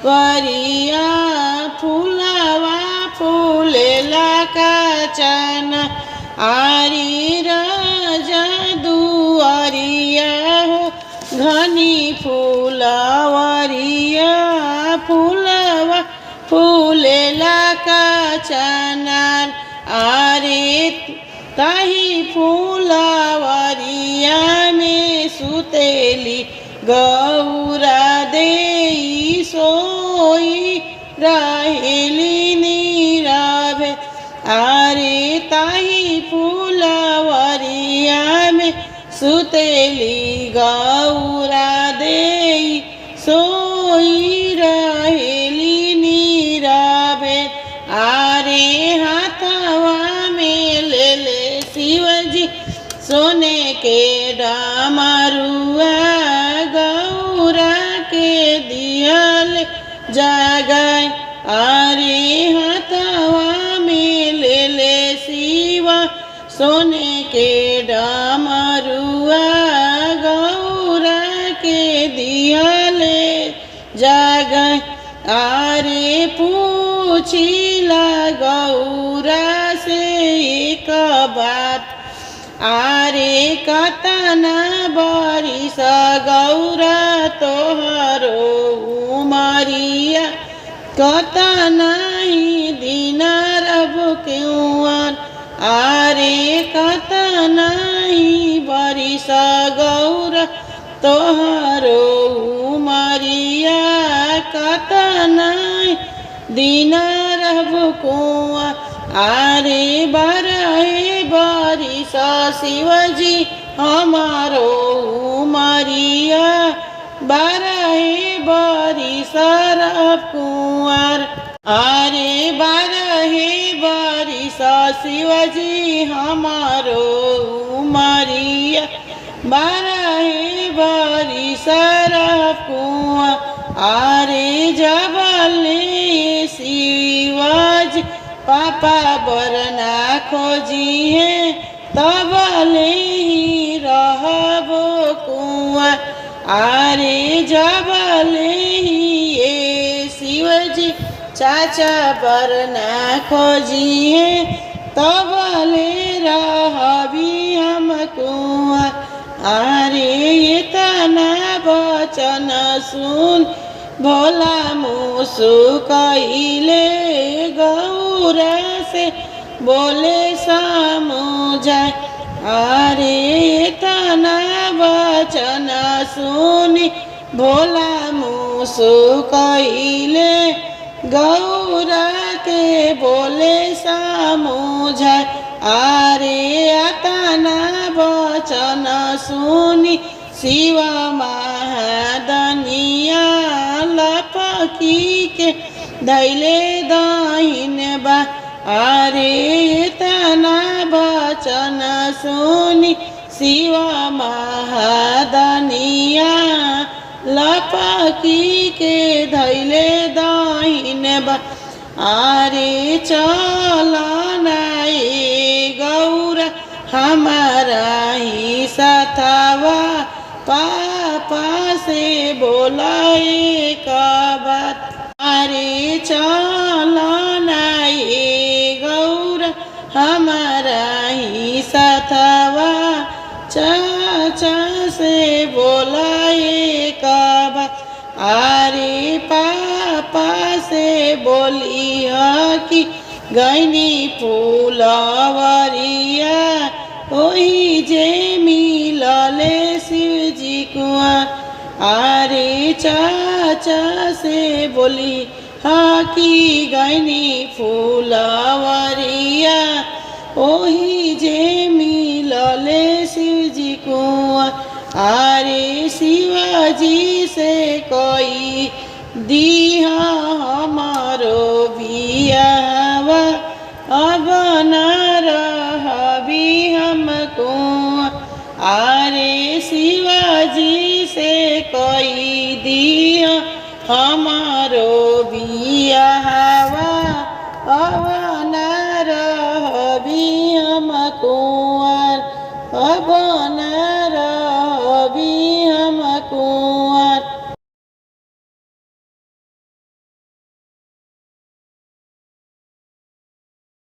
वरिया फूलवा फूलेला काचन आरी राजा दुआरिया हो घनी फूलवरिया फूलवा फूलेला काचना आरे ताही फूलवरिया में सुतेली गौरा देई सोई रहेली नीरवे आरे ताही फूलवरिया में सुतेली गौरा देई सोई रहेली नीरवे आरे हाथवा में ले ले शिवजी सोने के डमरुआ गौरा के दियल जगाए आरे हाथवा में ले ले शिवा सोने के डमरुआ गौरा के दियल जगाए आरे पूछिला गौरा से एक बात आरे कतना बरिस गौरा तोहरो उमरिया कतना ही दिन रब क्यों आरे कतना ही बरिस गौरा तोहरो उमरिया कतना दिन रब कुआं आरे बारहे बरिस शिवजी हमारो उमरिया बारहे बरिस रब कुंवर आरे बारहे बरिस शिवजी हमारो उमरिया बारहे बरिस रब कुंवर आरे जबले शिवाजी पापा बरना खोजी है तबले ही रहबो कुआं आरे जबले ही ये शिवजी चाचा बरना खोजी है तबले रहबी हम कुआं आरे ये तना वचन सुन भोला मुसु कइले गौरा से बोले समझाए आरे तना वचन सुनी भोला मुसु कइले गौरा के बोले समझाए आरे तना वचन सुनी शिवा महादनिया लपकी के धैले दाहिन बा आरे तना वचन सुनी शिवा महादनिया लपकी के धैले दाहिन बा आरे चलना गौरा हमारा ही साथवा पापा से बोलाए का बात आरे चलना गौरा हमारा ही साथवा चाचा से बोलाए का बात आरे पापा से बोली कि गैनी फूलवरिया ओही जे मिलले शिवजी कुआं आरे चाचा से बोली कि गैनी फूलवरिया ओही जे मिलले शिवजी कुआं आरे शिवाजी से कोई दिया हमारो बियावा अब न रहबी हमको आरे शिवाजी से कोई दिया हमारो बियावा अब न रहबी हमको अब न रहबी हमको